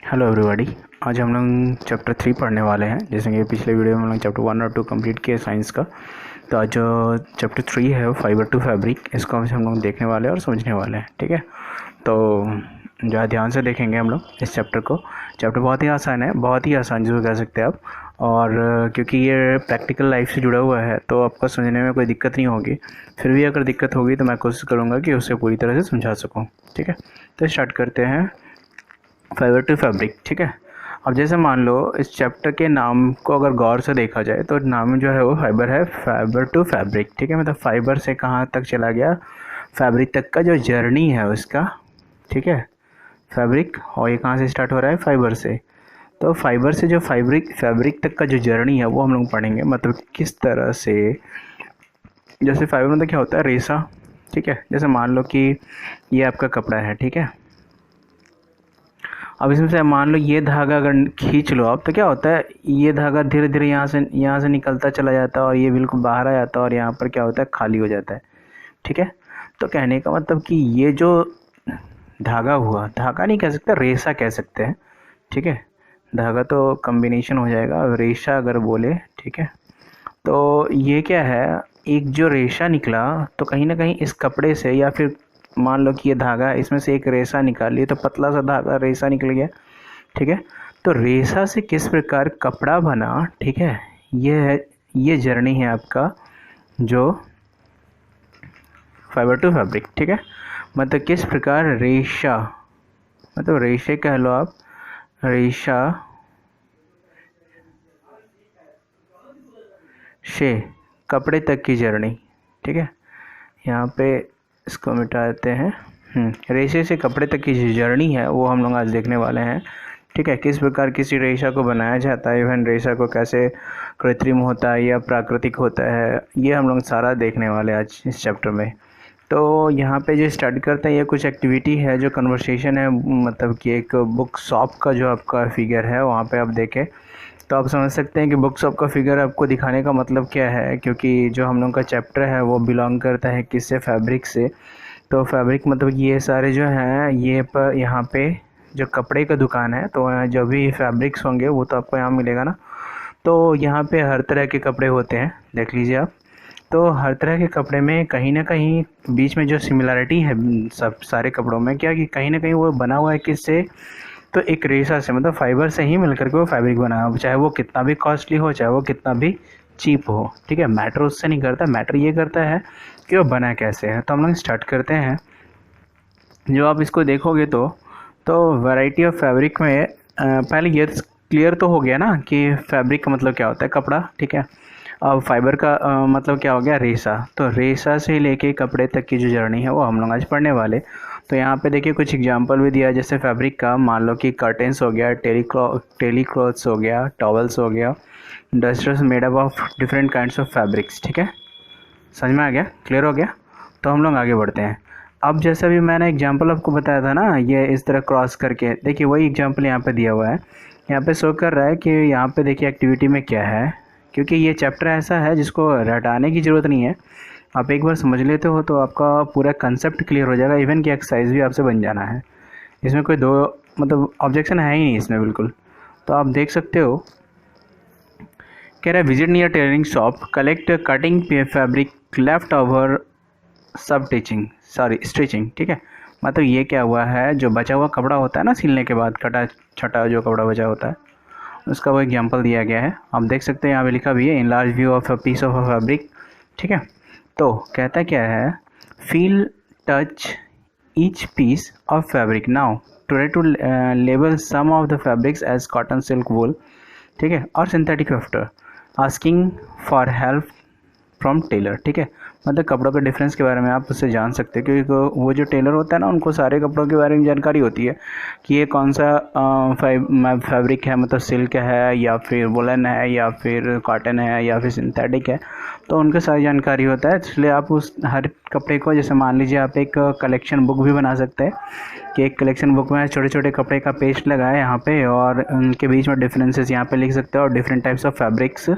Hello everybody. आज हम लोग चैप्टर 3 पढ़ने वाले हैं। जैसे कि पिछले वीडियो में हम लोग चैप्टर 1 और 2 कंप्लीट किए साइंस का। तो आज जो चैप्टर 3 है वो फाइबर टू फैब्रिक, इसको आज हम लोग देखने वाले हैं और समझने वाले हैं। ठीक है, तो ज़्यादा ध्यान से देखेंगे हम लोग इस चैप्टर को। चैप्टर बहुत ही आसान है, बहुत ही आसान जो कह सकते हैं आप। और क्योंकि ये प्रैक्टिकल लाइफ से जुड़ा हुआ है तो आपको समझने में कोई दिक्कत नहीं होगी। फिर भी अगर दिक्कत होगी तो मैं कोशिश करूँगा कि उसे पूरी तरह से समझा सकूँ। ठीक है, तो स्टार्ट करते हैं फाइबर टू फैब्रिक। ठीक है, अब जैसे मान लो इस चैप्टर के नाम को अगर गौर से देखा जाए तो नाम जो है वो फाइबर है, फाइबर टू फैब्रिक। ठीक है, मतलब फाइबर से कहाँ तक चला गया, फैब्रिक तक का जो जर्नी है उसका। ठीक है, फैब्रिक, और ये कहाँ से स्टार्ट हो रहा है, फाइबर से। तो फाइबर से जो फैब्रिक तक का जो जर्नी है वो हम लोग पढ़ेंगे। मतलब किस तरह से, जैसे फाइबर मतलब क्या होता है, रेशा। ठीक है, जैसे मान लो कि ये आपका कपड़ा है। ठीक है, अब इसमें से मान लो ये धागा अगर खींच लो आप तो क्या होता है, ये धागा धीरे धीरे यहाँ से निकलता चला जाता है और ये बिल्कुल बाहर आ जाता है और यहाँ पर क्या होता है, खाली हो जाता है। ठीक है, तो कहने का मतलब कि ये जो धागा हुआ, धागा नहीं कह सकते, रेशा कह सकते हैं। ठीक है, धागा तो कम्बिनेशन हो जाएगा, रेशा अगर बोले। ठीक है, तो ये क्या है, एक जो रेशा निकला तो कहीं ना कहीं इस कपड़े से, या फिर मान लो कि ये धागा, इसमें से एक रेशा निकाल ली तो पतला सा धागा रेशा निकल गया। ठीक है, तो रेशा से किस प्रकार कपड़ा बना। ठीक है, ये जर्नी है आपका जो फाइबर टू फैब्रिक। ठीक है, मतलब किस प्रकार रेशा, मतलब रेशे कह लो आप, रेशा से कपड़े तक की जर्नी। ठीक है, यहाँ पे इसको मिटा देते हैं। रेशे से कपड़े तक की जो जर्नी है वो हम लोग आज देखने वाले हैं। ठीक है, किस प्रकार किसी रेशा को बनाया जाता है, इवन रेशा को कैसे कृत्रिम होता है या प्राकृतिक होता है, ये हम लोग सारा देखने वाले हैं आज इस चैप्टर में। तो यहाँ पे जो स्टार्ट करते हैं, ये कुछ एक्टिविटी है जो कन्वर्सेशन है, मतलब कि एक बुक शॉप का जो आपका फिगर है वहाँ पे आप देखें तो आप समझ सकते हैं कि बुक शॉप का फिगर आपको दिखाने का मतलब क्या है। क्योंकि जो हम लोग का चैप्टर है वो बिलोंग करता है किससे, फैब्रिक से। तो फैब्रिक मतलब ये सारे जो हैं, ये पर यहाँ पे जो कपड़े का दुकान है तो जो भी फैब्रिक्स होंगे वो तो आपको यहाँ मिलेगा ना। तो यहाँ पे हर तरह के कपड़े होते हैं, देख लीजिए आप। तो हर तरह के कपड़े में कहीं ना कहीं बीच में जो सिमिलरिटी है सब सारे कपड़ों में, क्या कि कहीं ना कहीं वो बना हुआ है किससे, तो एक रेशा से, मतलब फाइबर से ही मिलकर के वो फैब्रिक बना है। चाहे वो कितना भी कॉस्टली हो, चाहे वो कितना भी चीप हो। ठीक है, मैटर उससे नहीं करता, मैटर ये करता है कि वो बना कैसे है। तो हम लोग स्टार्ट करते हैं। जो आप इसको देखोगे तो वैरायटी ऑफ फैब्रिक में पहले ये क्लियर तो हो गया ना कि फैब्रिक का मतलब क्या होता है, कपड़ा। ठीक है, अब फाइबर का मतलब क्या हो गया, रेशा। तो रेशा से लेके कपड़े तक की जो जर्नी है वो हम लोग आज पढ़ने वाले। तो यहाँ पे देखिए कुछ एग्जांपल भी दिया है, जैसे फैब्रिक का मान लो कि कर्टेंस हो गया, टेलीक्लॉथ्स हो गया, टॉवल्स हो गया, dusters made up of different kinds of fabrics. ठीक है, समझ में आ गया, क्लियर हो गया। तो हम लोग आगे बढ़ते हैं। अब जैसा भी मैंने एग्जांपल आपको बताया था ना, ये इस तरह क्रॉस करके देखिए, वही एग्जांपल यहाँ पे दिया हुआ है। यहाँ पे शो कर रहा है कि यहाँ पे देखिए एक्टिविटी में क्या है। क्योंकि ये चैप्टर ऐसा है जिसको रटाने की ज़रूरत नहीं है, आप एक बार समझ लेते हो तो आपका पूरा कंसेप्ट क्लियर हो जाएगा। इवन की एक्सरसाइज भी आपसे बन जाना है, इसमें कोई दो मतलब ऑब्जेक्शन है ही नहीं इसमें बिल्कुल। तो आप देख सकते हो, कह रहा है visit near tailoring shop, collect cutting fabric left over सब स्टिचिंग। ठीक है, मतलब ये क्या हुआ है, जो बचा हुआ कपड़ा होता है ना सिलने के बाद, कटा छटा जो कपड़ा बचा होता है उसका वो एग्जांपल दिया गया है। आप देख सकते हैं यहाँ पे लिखा भी है, in large view of a piece of a fabric. ठीक है, तो कहता क्या है, feel touch each piece of fabric now, try to label some of the fabrics as cotton, silk, wool. ठीक है, और synthetic after asking for help from tailor. ठीक है, मतलब कपड़ों के डिफरेंस के बारे में आप उससे जान सकते हैं, क्योंकि वो जो टेलर होता है ना उनको सारे कपड़ों के बारे में जानकारी होती है कि ये कौन सा फैब्रिक है, मतलब सिल्क है या फिर वुलन है या फिर कॉटन है या फिर सिंथेटिक है। तो उनका सारी जानकारी होता है। इसलिए आप उस हर कपड़े को, जैसे मान लीजिए आप एक कलेक्शन बुक भी बना सकते हैं कि एक कलेक्शन बुक में छोटे छोटे कपड़े का पेस्ट लगाए यहाँ पे, और उनके बीच में डिफरेंसेस यहाँ पे लिख सकते हो, और डिफरेंट टाइप्स ऑफ फैब्रिक्स,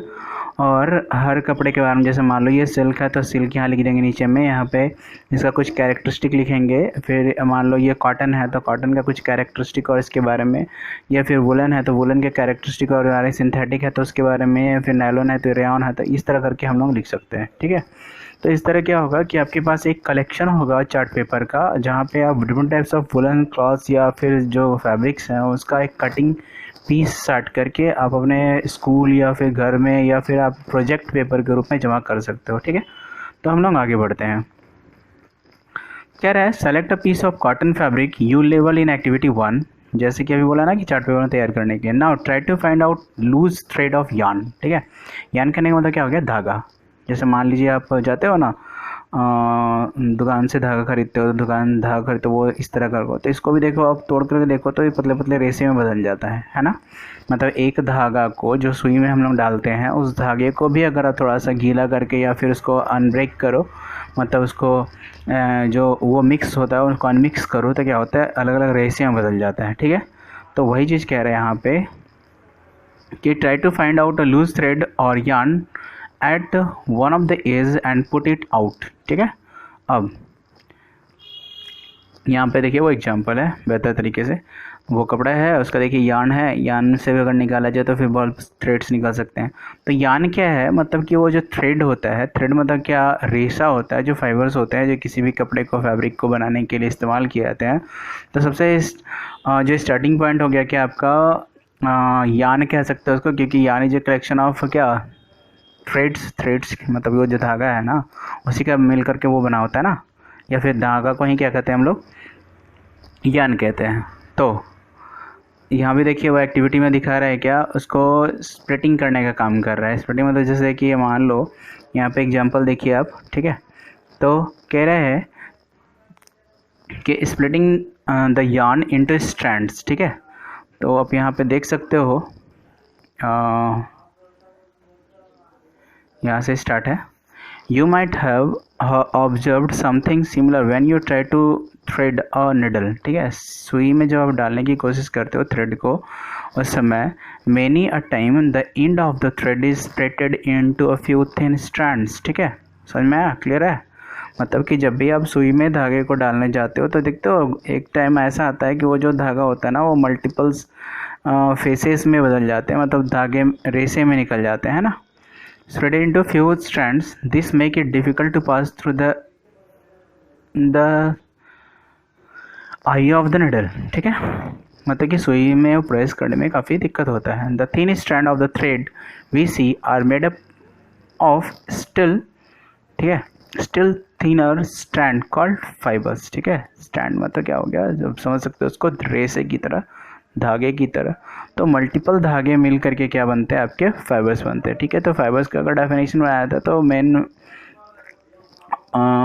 और हर कपड़े के बारे में, जैसे मान लो ये सिल्क है तो सिल्क यहाँ लिख देंगे नीचे में, यहाँ पे इसका कुछ कैरेक्टरिस्टिक लिखेंगे। फिर मान लो ये कॉटन है तो कॉटन का कुछ कैरेक्टरिस्टिक और इसके बारे में, या फिर वुलन है तो वुलन के कैरेक्टरिस्टिक और बारे में, सिंथेटिक है तो उसके बारे में, या फिर नायलॉन है तो रेयॉन है, तो इस तरह करके हम लोग लिख सकते हैं। ठीक है, तो इस तरह क्या होगा कि आपके पास एक कलेक्शन होगा चार्ट पेपर का, जहाँ पे आप different types of woollen clothes या फिर जो फैब्रिक्स हैं उसका एक कटिंग पीस साट करके आप अपने स्कूल या फिर घर में या फिर आप प्रोजेक्ट पेपर के रूप में जमा कर सकते हो। ठीक है, तो हम लोग आगे बढ़ते हैं। कह रहा है select a piece of cotton fabric you level in activity 1, जैसे कि अभी बोला ना कि चार्ट पेपर में तैयार करने के। Now try to find out loose thread of yarn. ठीक है, यार्न करने का मतलब क्या हो गया, धागा। जैसे मान लीजिए आप जाते हो ना दुकान से धागा खरीदते हो, दुकान धागा खरीदते हो, वो इस तरह का, तो इसको भी देखो आप तोड़ करके देखो तो ये पतले पतले रेशे में बदल जाता है ना। मतलब एक धागा को जो सुई में हम लोग डालते हैं, उस धागे को भी अगर आप थोड़ा सा गीला करके या फिर उसको अनब्रेक करो, मतलब उसको जो वो मिक्स होता है उसको अनमिक्स करो, तो क्या होता है, अलग अलग रेशे में बदल जाता है। ठीक है, तो वही चीज़ कह रहे हैं यहाँ पे कि try to find out a loose thread और yarn at one of the edge and put it out. ठीक है, अब यहाँ पे देखिए वो एग्जांपल है बेहतर तरीके से, वो कपड़ा है उसका देखिए यार्न है, यार्न से भी अगर निकाला जाए तो फिर बहुत थ्रेड्स निकल सकते हैं। तो यार्न क्या है, मतलब कि वो जो थ्रेड होता है, थ्रेड मतलब क्या, रेशा होता है, जो फाइबर्स होते हैं जो किसी भी कपड़े को, फैब्रिक को बनाने के लिए इस्तेमाल किए जाते हैं। तो सबसे जो स्टार्टिंग पॉइंट हो गया कि आपका यार्न कह सकते हैं उसको, क्योंकि yarn is a collection of क्या, थ्रेड्स मतलब वो जो धागा है ना उसी का मिल करके वो बना होता है ना, या फिर धागा को ही क्या कहते हैं हम लोग, यार्न कहते हैं। तो यहाँ भी देखिए वो एक्टिविटी में दिखा रहा है क्या, उसको स्प्लिटिंग करने का काम कर रहा है। स्प्लिटिंग मतलब जैसे कि मान लो यहाँ पे एग्जांपल देखिए आप। ठीक है, तो कह रहा है कि splitting the yarn into strands. ठीक है, तो आप यहाँ पे देख सकते हो, यहाँ से स्टार्ट है। You might have observed something similar when you try to thread a needle. ठीक है, सुई में जब आप डालने की कोशिश करते हो थ्रेड को, उस समय many a time the end of the thread is splitted into a few thin strands. ठीक है, समझ में आया, क्लियर है। मतलब कि जब भी आप सुई में धागे को डालने जाते हो तो देखते हो एक टाइम ऐसा आता है कि वो जो धागा होता है ना वो मल्टीपल्स फेसेस में बदल जाते हैं, मतलब धागे रेशे में निकल जाते हैं ना। Spread it into few strands. This make it difficult to pass through the eye of the needle. ठीक है, मतलब कि सुई में प्रेस करने में काफ़ी दिक्कत होता है। The thin strand of the thread we see are made up of still, ठीक है, still thinner strand called fibers। ठीक है, strand मतलब क्या हो गया, जब समझ सकते हो उसको, रेशे की तरह, धागे की तरह। तो मल्टीपल धागे मिल करके क्या बनते हैं, आपके फाइबर्स बनते हैं। ठीक है, तो फाइबर्स का अगर डेफिनेशन बनाया था तो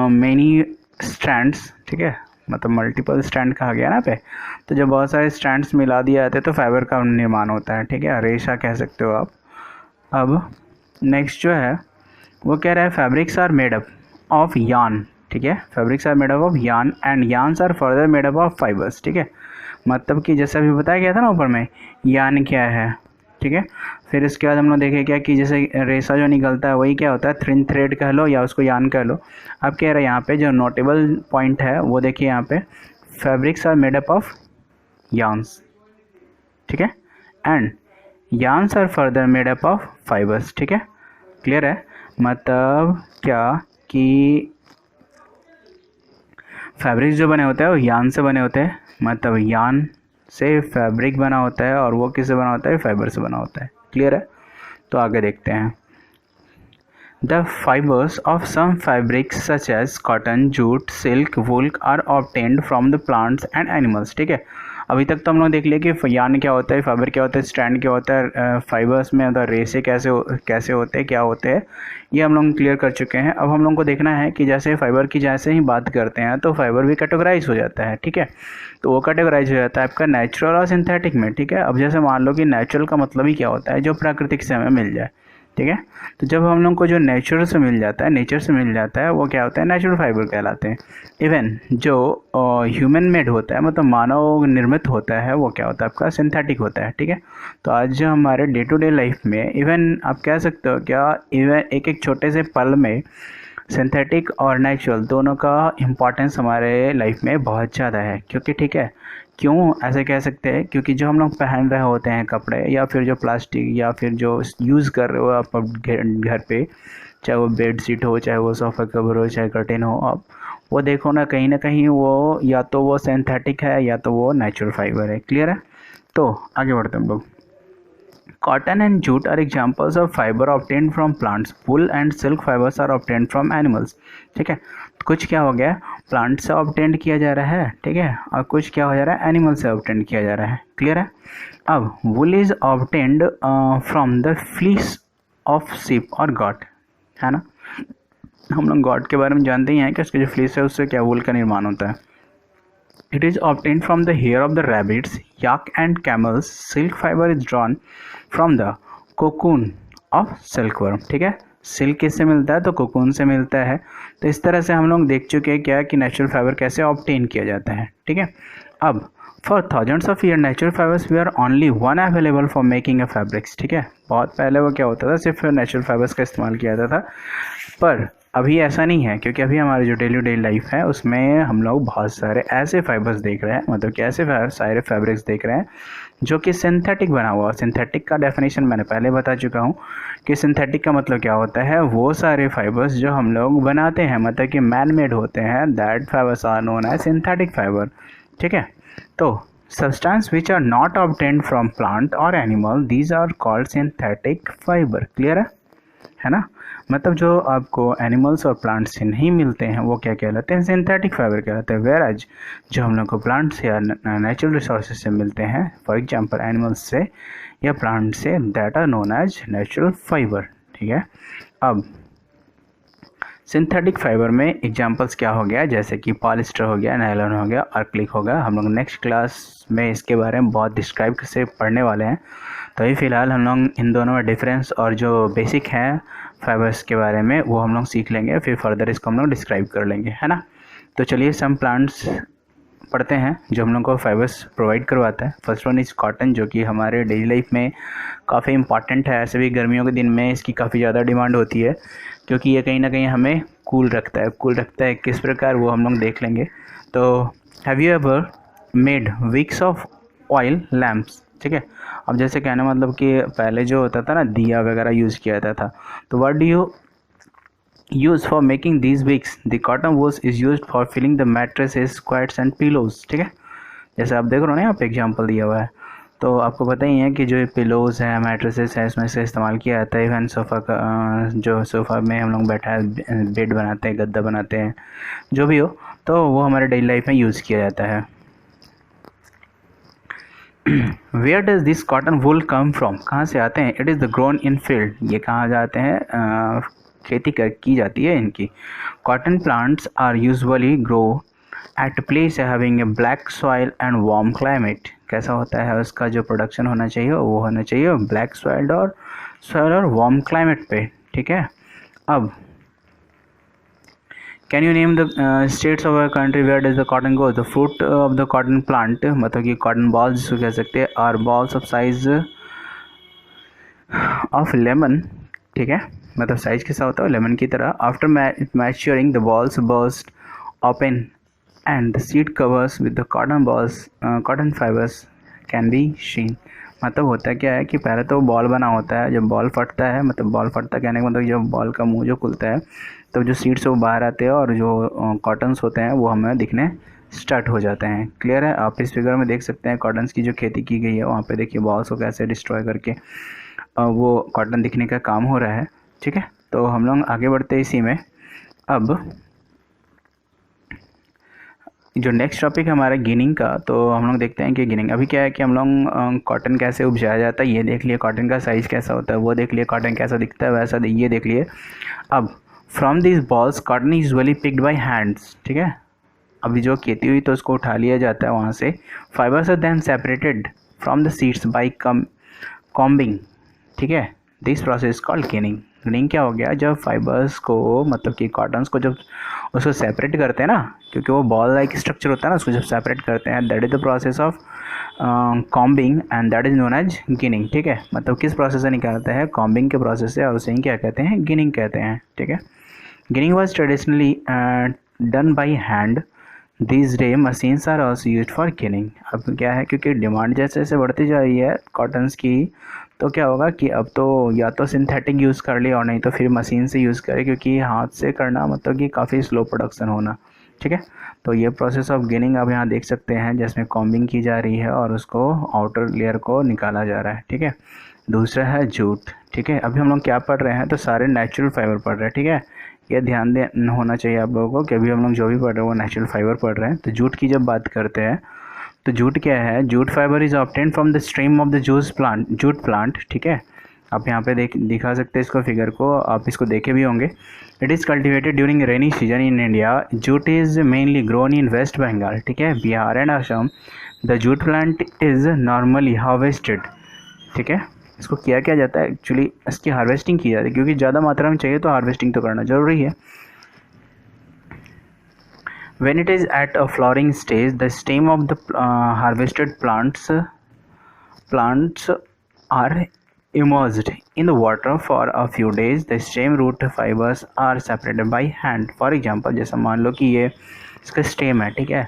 मेनी स्ट्रैंड्स, ठीक है, मतलब मल्टीपल स्ट्रैंड कहा गया ना पे, तो जब बहुत सारे स्ट्रैंड्स मिला दिए जाते हैं तो फाइबर का निर्माण होता है। ठीक है, रेशा कह सकते हो आप। अब नेक्स्ट जो है वो कह रहा है fabrics are made up of yarn. ठीक है, fabrics are made up of yarn and yarns are further made up of fibres. ठीक है, मतलब कि जैसा अभी बताया गया था ना ऊपर में, यार्न क्या है। ठीक है, फिर इसके बाद हम लोग देखें क्या कि जैसे रेशा जो निकलता है वही क्या होता है, थिन थ्रेड कह लो या उसको यार्न कह लो। अब कह रहे हैं यहाँ पे जो नोटेबल पॉइंट है वो देखिए यहाँ पे, fabrics are made up of yarns. ठीक है, and yarns are further made up of fibres. ठीक है, क्लियर है। मतलब क्या कि फैब्रिक्स जो बने होते हैं वो यार्न से बने होते हैं, मतलब यार्न से फैब्रिक बना होता है, और वो किससे बना होता है, फाइबर से बना होता है। क्लियर है, तो आगे देखते हैं। The fibres of some fabrics such as cotton, jute, silk, wool are obtained from the plants and animals. ठीक है, अभी तक तो हम लोग देख लिया कि यार्न क्या होता है, फाइबर क्या होता है, स्ट्रैंड क्या होता है, फाइबर्स में मतलब रेशे कैसे होते हैं, क्या होते हैं, ये हम लोग क्लियर कर चुके हैं। अब हम लोग को देखना है कि जैसे फाइबर की जैसे ही बात करते हैं तो फाइबर भी कैटेगराइज हो जाता है। ठीक है, तो वो कैटेगराइज हो जाता है आपका नेचुरल और सिंथेटिक में। ठीक है, अब जैसे मान लो कि नेचुरल का मतलब ही क्या होता है, जो प्राकृतिक से हमें मिल जाए, ठीक है। तो जब हम लोग को जो नेचर से मिल जाता है वो क्या होता है, नेचुरल फाइबर कहलाते हैं। इवन जो ह्यूमन मेड होता है, मतलब मानव निर्मित होता है, वो क्या होता है आपका सिंथेटिक होता है। ठीक है। तो आज जो हमारे डे टू डे लाइफ में इवन आप कह सकते हो क्या, इवन एक एक छोटे से पल में सिंथेटिक और नेचुरल दोनों का इम्पोर्टेंस हमारे लाइफ में बहुत ज़्यादा है। क्योंकि ठीक है, क्यों ऐसे कह सकते हैं, क्योंकि जो हम लोग पहन रहे होते हैं कपड़े, या फिर जो प्लास्टिक, या फिर जो यूज़ कर रहे हो आप घर पे, चाहे वो बेड शीट हो, चाहे वो सोफ़ा कवर हो, चाहे कर्टेन हो, आप वो देखो ना कहीं वो या तो वो सिंथेटिक है या तो वो नेचुरल फाइबर है। क्लियर है। तो आगे बढ़ते हैं हम लोग। Cotton and jute are examples of fiber obtained from plants. Wool and silk fibers are obtained from animals. ठीक है। कुछ क्या हो गया, प्लांट से ऑब्टेंड किया जा रहा है, ठीक है, और कुछ क्या हो जा रहा है, एनिमल से ऑब्टेंड किया जा रहा है। क्लियर है। अब wool is obtained from the fleece of sheep और गॉट, है ना। हम लोग गॉट के बारे में जानते ही हैं कि उसकी जो फ्लीस है उससे क्या वुल का निर्माण होता है। It is obtained from the hair of the rabbits, yak and camels. Silk fiber is drawn from the cocoon of silkworm. ठीक है। सिल्क किससे मिलता है, तो कोकून से मिलता है। तो इस तरह से हम लोग देख चुके हैं क्या कि नेचुरल फाइबर कैसे ऑब्टेन किया जाता है। ठीक है। अब for thousands of year natural fibres we are only one available for making a fabrics. ठीक है। बहुत पहले वो क्या होता था, सिर्फ नेचुरल फाइबर्स का इस्तेमाल किया जाता था, पर अभी ऐसा नहीं है, क्योंकि अभी हमारी जो डेली लाइफ है उसमें हम लोग बहुत सारे ऐसे फाइबर्स देख रहे हैं, मतलब कि ऐसे सारे फैब्रिक्स देख रहे हैं जो कि सिंथेटिक बना हुआ। सिंथेटिक का डेफिनेशन मैंने पहले बता चुका हूँ कि सिंथेटिक का मतलब क्या होता है, वो सारे फाइबर्स जो हम लोग बनाते हैं, मतलब कि मैन मेड होते हैं, that fibres are known as synthetic fibre. ठीक है। तो substance which are not obtained from plant और animal, these are called synthetic fibre. Clear है ना। मतलब जो आपको एनिमल्स और प्लांट्स से नहीं मिलते हैं वो क्या कहलाते हैं, सिंथेटिक फाइबर कहलाते हैं। वेयर एज जो हम लोग को प्लांट्स या नेचुरल रिसोर्सेज से मिलते हैं, फॉर एग्जांपल एनिमल्स से या प्लांट से, that are known as natural fibre. ठीक है। अब सिंथेटिक फाइबर में एग्जांपल्स क्या हो गया, जैसे कि पॉलिस्टर हो गया, नायलॉन हो गया, आर्क्लिक हो गया। हम लोग नेक्स्ट क्लास में इसके बारे में बहुत डिस्क्राइब से पढ़ने वाले हैं। तो अभी फ़िलहाल हम लोग इन दोनों में डिफरेंस और जो बेसिक हैं फाइबर्स के बारे में वो हम लोग सीख लेंगे, फिर फर्दर इसको हम लोग डिस्क्राइब कर लेंगे, है ना। तो चलिए सम प्लांट्स पढ़ते हैं जो हम लोग को फाइबर्स प्रोवाइड करवाता है। फर्स्ट वन इज़ कॉटन, जो कि हमारे डेली लाइफ में काफ़ी इंपॉर्टेंट है। ऐसे भी गर्मियों के दिन में इसकी काफ़ी ज़्यादा डिमांड होती है, क्योंकि ये कहीं ना कहीं हमें कूल रखता है। किस प्रकार वो हम लोग देख लेंगे। तो have you ever made wicks of oil lamps. ठीक है। अब जैसे कहना मतलब कि पहले जो होता था ना, दिया वगैरह यूज़ किया जाता था, तो what do you use for making these wicks, the cotton was is use for filling the mattresses, quilts and pillows. ठीक है। जैसे आप देख रहे हो ना, यहाँ पे एग्जाम्पल दिया हुआ है, तो आपको पता ही है कि जो पिलोज़ हैं, मैट्रेसेस हैं, इसमें से इस्तेमाल किया जाता है। इवन सोफ़ा का जो सोफ़ा में हम लोग बैठा है, बेड बनाते हैं, गद्दा बनाते हैं, जो भी हो, तो वो हमारे डेली लाइफ में यूज़ किया जाता है। Where does this cotton wool come from, कहाँ से आते हैं। It is the grown in field, ये कहाँ जाते हैं, खेती की जाती है इनकी। Cotton plants are usually grow at place having a black soil and warm climate. कैसा होता है उसका जो प्रोडक्शन होना चाहिए वो होना चाहिए ब्लैक सॉइल और वार्म क्लाइमेट पे। ठीक है। अब can you name the states of a country where does the cotton goes. The fruit of the cotton plant, मतलब कि कॉटन बॉल्स जिसको कह सकते हैं, are bolls of size of lemon. ठीक है। मतलब साइज कैसा होता है लेमन की तरह। After maturing the bolls burst open and the seed covers with the cotton fibres can be seen. मतलब होता क्या है कि पहले तो बॉल बना होता है, जब बॉल फटता है, मतलब बॉल फटता कहने का मतलब जब बॉल का मुंह जो खुलता है, तो जो सीड्स वो बाहर आते हैं और जो कॉटन्स होते हैं वो हमें दिखने स्टार्ट हो जाते हैं। क्लियर है। आप इस फिगर में देख सकते हैं कॉटन्स की जो खेती की गई है, वहाँ पे देखिए बॉल्स को कैसे डिस्ट्रॉय करके वो कॉटन दिखने का काम हो रहा है। ठीक है। तो हम लोग आगे बढ़ते हैं इसी में। अब जो नेक्स्ट टॉपिक है हमारा गिनिंग का, तो हम लोग देखते हैं कि गिनिंग अभी क्या है कि हम लोग कॉटन कैसे उपजाया जाता है ये देख लिए, कॉटन का साइज़ कैसा होता है वो देख लिए, कॉटन कैसा दिखता है वैसा ये देख लिए। अब from this balls cotton usually picked bye hands. ठीक है। अभी जो खेती हुई तो उसको उठा लिया जाता है वहाँ से। Fibres are then separated from the seeds by combing. ठीक है। This process called ginning. Ginning क्या हो गया, जब फाइबर्स को मतलब कि कॉटन्स को जब उसको सेपरेट करते हैं ना, क्योंकि वो बॉल लाइक स्ट्रक्चर होता है ना, उसको जब सेपरेट करते हैं, that is the process of combing and that is known as ginning. ठीक है, मतलब किस प्रोसेस से निकालते हैं, कॉम्बिंग के प्रोसेस से, और उसे ही क्या कहते हैं, गिनिंग कहते हैं। ठीक है, ginning was traditionally done by hand, this day machines are also use for ginning. अब क्या है, क्योंकि डिमांड जैसे जैसे बढ़ती जा रही है कॉटन्स की, तो क्या होगा कि अब तो या तो सिंथेटिक यूज़ कर लिया और नहीं तो फिर मशीन से यूज़ करें, क्योंकि हाथ से करना मतलब कि काफ़ी स्लो प्रोडक्शन होना। ठीक है, तो ये प्रोसेस ऑफ गिनिंग आप यहाँ देख सकते हैं, जिसमें कॉम्बिंग की जा रही है और उसको आउटर लेयर को निकाला जा रहा है। ठीक है, दूसरा है जूट। ठीक है, अभी हम लोग क्या पढ़ रहे हैं, तो सारे नेचुरल फाइबर पढ़ रहे हैं। ठीक है, ये ध्यान दे होना चाहिए आप लोगों को कि अभी हम लोग जो भी पढ़ रहे हैं वो नेचुरल फाइबर पढ़ रहे हैं। तो जूट की जब बात करते हैं, तो जूट क्या है, jute fibre is obtain from the stream of the jute plant. ठीक है, आप यहाँ पे दिखा सकते हैं इसको, फिगर को, आप इसको देखे भी होंगे। It is cultivated during rainy season in India. Jute is mainly grown in West Bengal. ठीक है, Bihar and Assam. The jute plant is normally harvested. ठीक है, इसको क्या जाता है, एक्चुअली इसकी हार्वेस्टिंग की जाती है, क्योंकि ज़्यादा मात्रा में चाहिए तो हार्वेस्टिंग तो करना ज़रूरी है। When it is at a flowering stage, the stem of the harvested plants are immersed in the water for a few days. The stem root fibers are separated by hand. For example, जैसा मान लो कि ये इसका stem है, ठीक है,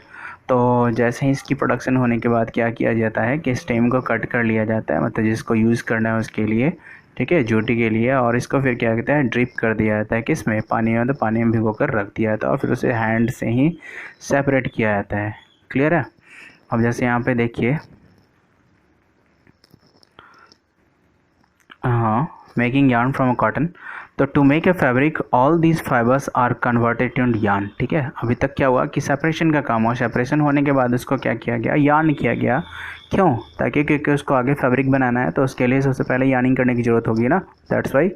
तो जैसे ही इसकी प्रोडक्शन होने के बाद क्या किया जाता है कि स्टेम को कट कर लिया जाता है, मतलब जिसको यूज़ करना है उसके लिए, ठीक है, जूटी के लिए, और इसको फिर क्या कहते हैं, ड्रिप कर दिया जाता है, किस में, पानी में, तो पानी में भिगो कर रख दिया जाता है और फिर उसे हैंड से ही सेपरेट किया जाता है। क्लियर है। अब जैसे यहाँ पे देखिए, हाँ, making yarn from a cotton, तो to make a fabric all these fibres are converted to yarn. ठीक है, अभी तक क्या हुआ कि सेपरेशन का काम हुआ, सेपरेशन होने के बाद उसको क्या किया गया, यार्न किया गया। क्यों, ताकि क्योंकि उसको आगे फैब्रिक बनाना है, तो उसके लिए सबसे पहले यार्निंग करने की ज़रूरत होगी ना, that's why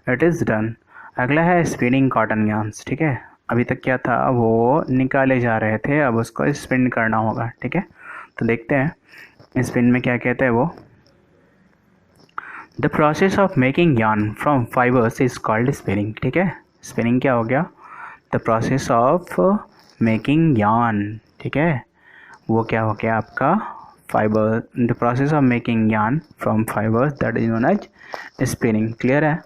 it is done. अगला है स्पिनिंग कॉटन यार्न्स। ठीक है, अभी तक क्या था, वो निकाले जा रहे थे, अब उसको स्पिन करना होगा। ठीक है, तो देखते हैं स्पिन में क्या कहते हैं वो। The process of making yarn from fibres is called spinning. ठीक है, स्पिनिंग क्या हो गया, the process of making yarn. ठीक है, वो क्या हो गया आपका, fibre, the process of making yarn from fibres that is known as spinning. Clear है।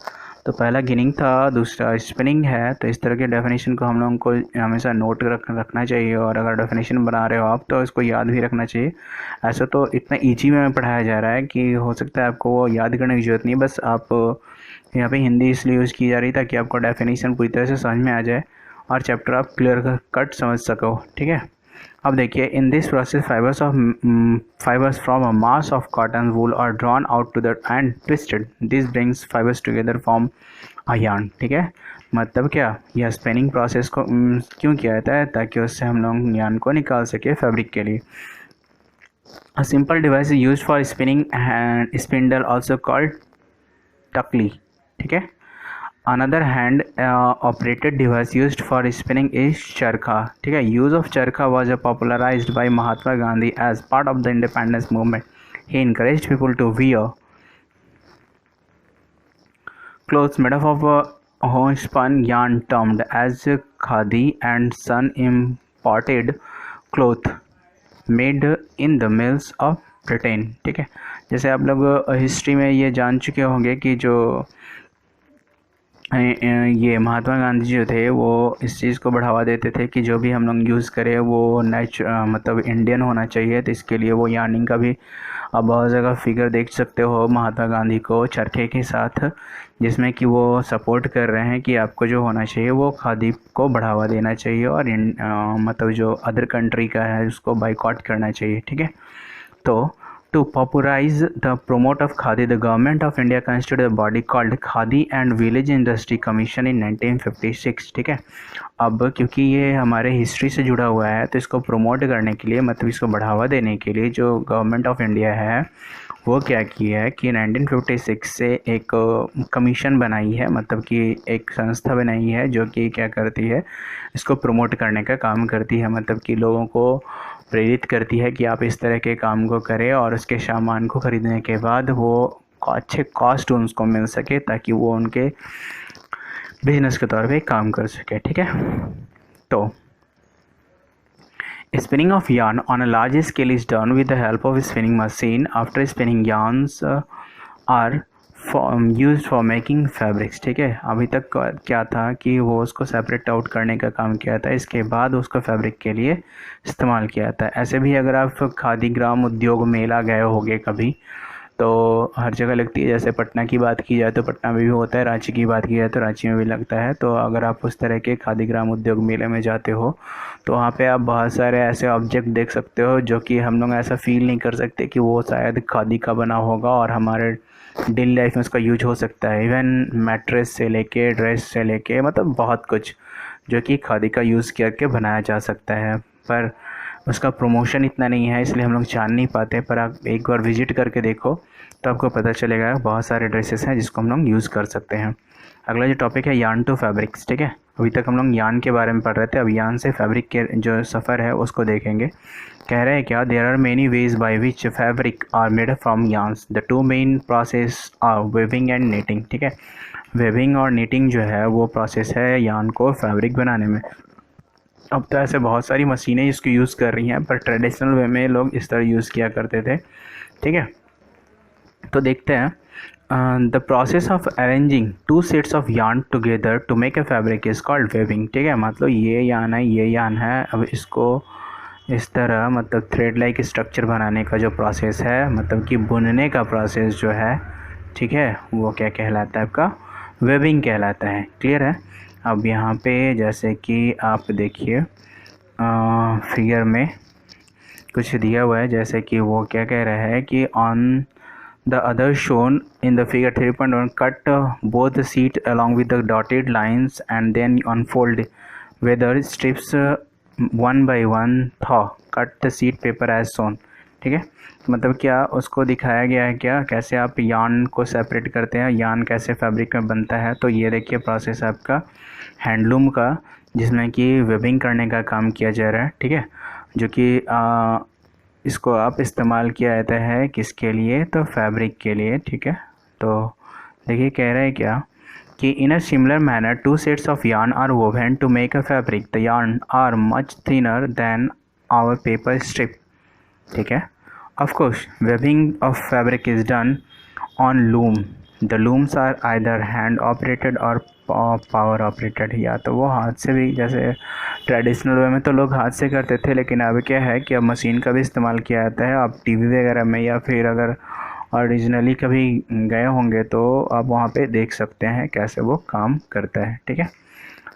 तो पहला गिनिंग था, दूसरा स्पिनिंग है। तो इस तरह के डेफिनेशन को हम लोगों को हमेशा नोट रखना चाहिए, और अगर डेफिनेशन बना रहे हो आप तो इसको याद भी रखना चाहिए। ऐसा तो इतना ईजी में पढ़ाया जा रहा है कि हो सकता है आपको वो याद करने की ज़रूरत नहीं, बस आप यहाँ पे हिंदी इसलिए यूज़ की जा रही ताकि आपको डेफिनेशन पूरी तरह से समझ में आ जाए और चैप्टर आप क्लियर कट समझ सको। ठीक है, अब देखिए, in this process fibres from a mass of cotton wool are drawn out to the and twisted, this brings fibres together form a yarn. ठीक है, मतलब क्या, यह स्पिनिंग प्रोसेस को क्यों किया जाता है, ताकि उससे हम लोग यार्न को निकाल सके फैब्रिक के लिए। A simple device use for spinning and spindle also called takli. ठीक है, another hand operated device used for spinning is charkha. ठीक है, use of charkha was popularized by Mahatma Gandhi as part of the independence movement. He encouraged people to wear clothes made of homespun yarn termed as khadi and sun imported cloth made in the mills of Britain. ठीक है, जैसे आप लोग history में ये जान चुके होंगे कि जो ये महात्मा गांधी जो थे वो इस चीज़ को बढ़ावा देते थे कि जो भी हम लोग यूज़ करें वो मतलब इंडियन होना चाहिए। तो इसके लिए वो यार्निंग का भी आप बहुत जगह फिगर देख सकते हो महात्मा गांधी को चरखे के साथ, जिसमें कि वो सपोर्ट कर रहे हैं कि आपको जो होना चाहिए वो खादी को बढ़ावा देना चाहिए और मतलब जो अदर कंट्री का है उसको बाइकआउट करना चाहिए। ठीक है, तो to popularize the promote of khadi, the government of India constituted a body called Khadi and Village Industry Commission in 1956. ठीक है, अब क्योंकि ये हमारे हिस्ट्री से जुड़ा हुआ है तो इसको प्रमोट करने के लिए, मतलब इसको बढ़ावा देने के लिए जो गवर्नमेंट ऑफ इंडिया है वो क्या किया है कि 1956 से एक कमीशन बनाई है, मतलब कि एक संस्था बनाई है जो कि क्या करती है, इसको प्रमोट करने का काम करती है, मतलब कि लोगों को प्रेरित करती है कि आप इस तरह के काम को करें और उसके सामान को ख़रीदने के बाद वो अच्छे कॉस्ट उनको मिल सके, ताकि वो उनके बिजनेस के तौर पे काम कर सके। ठीक है, तो spinning of yarn on a large scale is done with the help of a spinning machine. After spinning, yarns are use for making fabrics. ठीक है, अभी तक क्या था कि वो उसको सेपरेट आउट करने का काम किया था, इसके बाद उसको फैब्रिक के लिए इस्तेमाल किया था। ऐसे भी अगर आप खादी ग्राम उद्योग मेला गए होंगे कभी, तो हर जगह लगती है। जैसे पटना की बात की जाए तो पटना में भी होता है, रांची की बात की जाए तो रांची में भी लगता है। तो अगर आप उस तरह के खादी ग्राम उद्योग मेले में जाते हो तो वहाँ पे आप बहुत सारे ऐसे ऑब्जेक्ट देख सकते हो जो कि हम लोग ऐसा फील नहीं कर सकते कि वो शायद खादी का बना होगा और हमारे डेली लाइफ में उसका यूज हो सकता है। इवन मैट्रेस से लेके ड्रेस से लेके मतलब बहुत कुछ जो कि खादी का यूज़ करके बनाया जा सकता है, पर उसका प्रमोशन इतना नहीं है इसलिए हम लोग जान नहीं पाते। पर आप एक बार विजिट करके देखो तो आपको पता चलेगा बहुत सारे ड्रेसेस हैं जिसको हम लोग यूज़ कर सकते हैं। अगला जो टॉपिक है यार्न टू फैब्रिक्स। ठीक है, अभी तक हम लोग यार्न के बारे में पढ़ रहे थे, अब यार्न से फैब्रिक के जो सफ़र है उसको देखेंगे। कह रहे हैं क्या, there are many ways by which fabric are made from yarns. The two main process are weaving and knitting. ठीक है, वेविंग और नीटिंग जो है वो प्रोसेस है यार्न को फैब्रिक बनाने में। अब तो ऐसे बहुत सारी मशीनें इसको यूज़ कर रही हैं, पर ट्रेडिशनल वे में लोग इस तरह यूज़ किया करते थे। ठीक है, तो देखते हैं। The process of arranging two sets of yarn together to make a fabric is called weaving. ठीक है, मतलब ये यार्न है, ये यार्न है, अब इसको इस तरह मतलब थ्रेड लाइक स्ट्रक्चर बनाने का जो प्रोसेस है, मतलब कि बुनने का प्रोसेस जो है, ठीक है, वो क्या कहलाता है, आपका वेविंग कहलाता है। क्लियर है। अब यहाँ पे जैसे कि आप देखिए फिगर में कुछ दिया हुआ है, जैसे कि वो क्या कह रहा है कि on the other shown in the figure 3.1 cut both the sheet along with the dotted lines and then unfold whether strips one by one that cut the sheet paper as shown. ठीक है, मतलब क्या उसको दिखाया गया है क्या, कैसे आप यार्न को सेपरेट करते हैं, यार्न कैसे फैब्रिक में बनता है। तो ये देखिए प्रोसेस आपका हैंडलूम का, जिसमें कि वेबिंग करने का काम किया जा रहा है। ठीक है, जो कि इसको आप इस्तेमाल किया जाता है किसके लिए, तो फैब्रिक के लिए। ठीक है, तो देखिए कह रहे हैं क्या कि in a similar manner two sets of yarn are woven to make a fabric. The yarn are much thinner than our paper strip. ठीक है, of course weaving of fabric is done on loom. The looms are either hand operated और power operated, या तो वो हाथ से भी, जैसे ट्रेडिशनल वे में तो लोग हाथ से करते थे, लेकिन अब क्या है कि अब मशीन का भी इस्तेमाल किया जाता है। आप टीवी वगैरह में या फिर अगर ओरिजिनली कभी गए होंगे तो आप वहाँ पे देख सकते हैं कैसे वो काम करता है। ठीक है,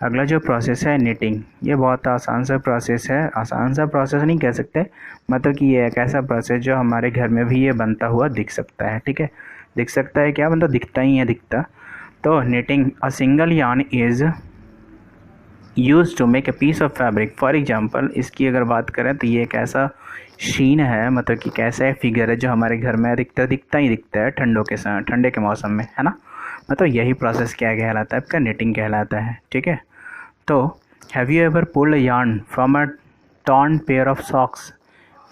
अगला जो प्रोसेस है निटिंग, ये बहुत आसान सा प्रोसेस है। आसान सा प्रोसेस नहीं कह सकते, मतलब कि ये एक ऐसा प्रोसेस जो हमारे घर में भी ये बनता हुआ दिख सकता है। ठीक है, दिख सकता है क्या, मतलब दिखता ही है, दिखता। तो knitting a single yarn is use to make a piece of fabric. For example इसकी अगर बात करें तो ये एक ऐसा शीन है, मतलब कि कैसा फिगर है जो हमारे घर में दिखता ही दिखता है ठंडे के मौसम में, है ना। मतलब यही प्रोसेस क्या कहलाता है, आपका निटिंग कहलाता है। ठीक है, तो have you ever pulled yarn from a torn pair of socks?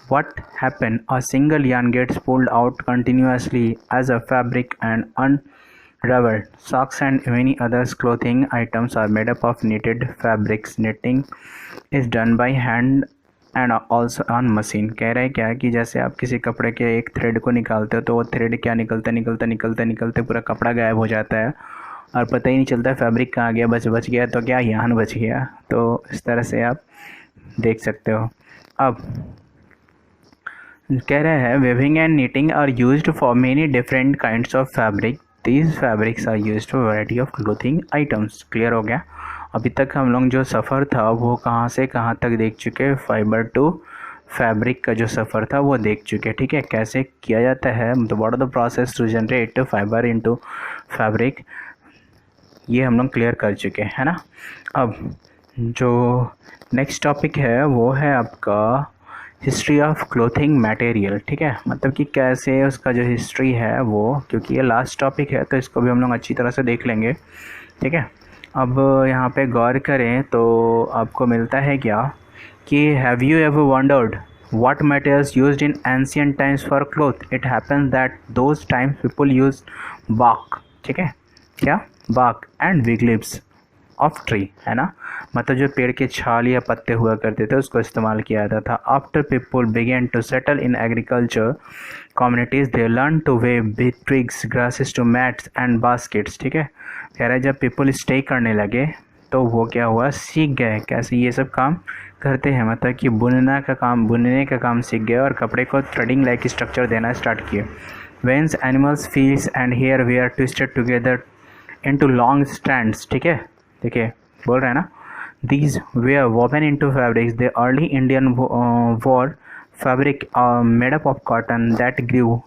What happen? A single yarn gets pulled out continuously as a fabric and unraveled. Socks and many other clothing items are made up of knitted fabrics. Knitting is done by hand and also on machine. कह रहा है क्या कि जैसे आप किसी कपड़े के एक थ्रेड को निकालते हो तो वो थ्रेड क्या निकलते पूरा कपड़ा गायब हो जाता है और पता ही नहीं चलता फैब्रिक कहाँ गया, बच गया तो क्या यार्न बच गया। तो इस तरह से आप देख सकते हो। अब कह रहे हैं weaving and knitting are used for many different kinds of fabric. These fabrics are used for variety of clothing items. Clear हो गया। अभी तक हम लोग जो सफ़र था वो कहाँ से कहाँ तक देख चुके, फाइबर टू फैब्रिक का जो सफ़र था वो देख चुके। ठीक है, कैसे किया जाता है, मतलब what are the process to generate fibre into fabric, ये हम लोग क्लियर कर चुके हैं, है ना। अब जो नेक्स्ट टॉपिक है वो है आपका हिस्ट्री ऑफ क्लोथिंग मटेरियल। ठीक है, मतलब कि कैसे उसका जो हिस्ट्री है वो, क्योंकि ये लास्ट टॉपिक है तो इसको भी हम लोग अच्छी तरह से देख लेंगे। ठीक है, अब यहाँ पे गौर करें तो आपको मिलता है क्या कि have you ever wondered what materials used in ancient times for cloth? It happens that those times people used bark, ठीक है, क्या, bark and twig leaves of tree, है ना, मतलब जो पेड़ के छाल या पत्ते हुआ करते थे उसको इस्तेमाल किया जाता था. After people began to settle in agriculture communities, they learned to weave big twigs, grasses to mats and baskets. ठीक है, कह रहा है जब पीपल स्टे करने लगे तो वो क्या हुआ, सीख गए कैसे ये सब काम करते हैं, मतलब कि बुनने का काम सीख गए और कपड़े को थ्रेडिंग लाइक स्ट्रक्चर देना स्टार्ट किए. Once animals fleece and hair were twisted together into long strands. ठीक है, देखिए बोल रहे हैं ना, these were woven into fabrics. The early Indian wore fabric made up of cotton that grew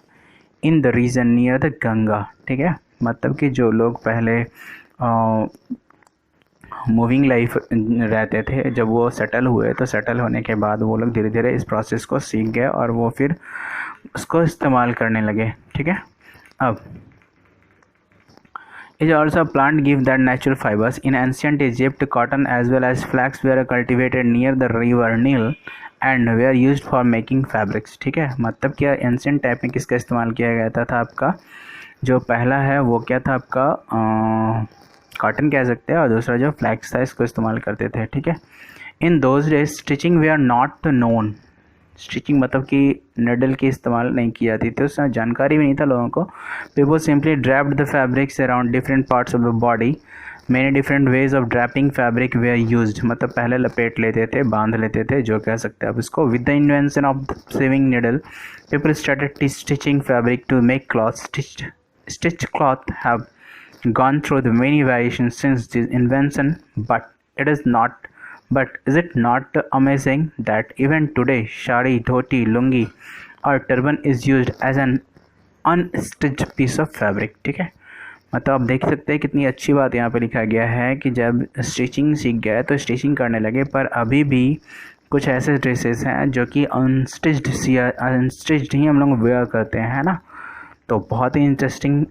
in the region near the Ganga. ठीक है, मतलब कि जो लोग पहले मूविंग लाइफ रहते थे, जब वो सेटल हुए तो सेटल होने के बाद वो लोग धीरे धीरे इस प्रोसेस को सीख गए और वो फिर उसको इस्तेमाल करने लगे. ठीक है, अब is also a plant give that natural fibers. In ancient Egypt, cotton as well as flax were cultivated near the river Nile and were used for making fabrics. ठीक है, मतलब क्या एंशियंट टाइप में किसका इस्तेमाल किया गया था आपका जो पहला है वो क्या था आपका कॉटन कह सकते हैं और दूसरा जो फ्लैक्स था इसको इस्तेमाल करते थे. ठीक है, in those days stitching were not known. Stitching मतलब कि निडल की इस्तेमाल नहीं की जाती थी, उसमें जानकारी भी नहीं था लोगों को. People simply draped the fabrics around different parts of the body. Many different ways of draping fabric were used, मतलब पहले लपेट लेते थे, बांध लेते थे, जो कह सकते हैं आप इसको. With the invention of the sewing needle people started stitching fabric to make cloth. Stitch cloth have gone through the many variations since this invention, but is it not amazing that even today shari, dhoti, lungi or turban is used as an unstitched piece of fabric. ठीक है, मतलब आप देख सकते हैं कितनी अच्छी बात यहाँ पे लिखा गया है कि जब स्टिचिंग सीख गए तो स्टिचिंग करने लगे, पर अभी भी कुछ ऐसे ड्रेसेस हैं जो कि अनस्टिच्ड ही हम लोग वेयर करते हैं, है ना. तो बहुत ही इंटरेस्टिंग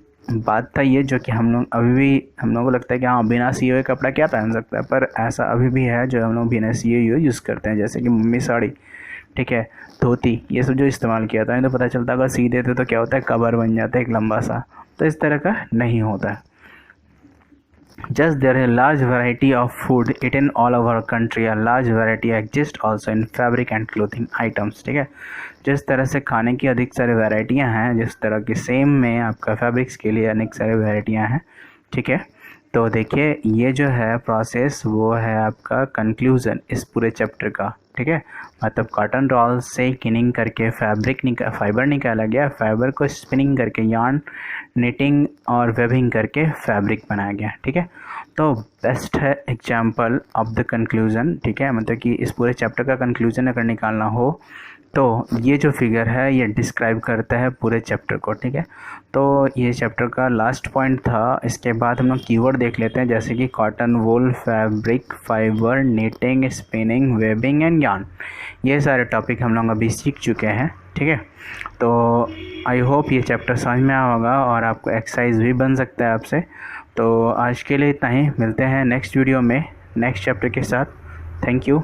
बात था ये, जो कि हम लोग अभी भी हम लोगों को लगता है कि हाँ बिना सिए हुए कपड़ा क्या पहन सकता है, पर ऐसा अभी भी है जो हम लोग बिना सिए हुए यूज़ करते हैं, जैसे कि मम्मी साड़ी, ठीक है, धोती, ये सब जो इस्तेमाल किया था. तो पता चलता अगर सी देते तो क्या होता है, कवर बन जाता है एक लंबा सा, तो इस तरह का नहीं होता है. Just there is a large variety of food eaten all over our country. A large variety exists also in fabric and clothing items. ठीक है, जिस तरह से खाने की अधिक सारी वैरायटियां हैं, जिस तरह की सेम में आपका फैब्रिक्स के लिए अनेक सारी वैरायटियां हैं. ठीक है, तो देखिए ये जो है प्रोसेस वो है आपका कंक्लूज़न इस पूरे चैप्टर का. ठीक है, मतलब कॉटन रॉल से किनिंग करके फाइबर निकाला गया, फाइबर को स्पिनिंग करके यार्न, निटिंग और वेबिंग करके फैब्रिक बनाया गया. ठीक है, तो बेस्ट है एग्जाम्पल ऑफ द कंक्लूज़न. ठीक है, मतलब कि इस पूरे चैप्टर का कंक्लूज़न अगर निकालना हो तो ये जो फिगर है ये डिस्क्राइब करता है पूरे चैप्टर को. ठीक है, तो ये चैप्टर का लास्ट पॉइंट था. इसके बाद हम लोग कीवर्ड देख लेते हैं, जैसे कि cotton, wool, fabric, fibre, knitting, spinning, webbing and yarn. ये सारे टॉपिक हम लोग अभी सीख चुके हैं. ठीक है, तो आई होप ये चैप्टर समझ में आया होगा और आपको एक्सरसाइज भी बन सकता है आपसे. तो आज के लिए इतना ही, मिलते हैं नेक्स्ट वीडियो में नेक्स्ट चैप्टर के साथ. Thank you.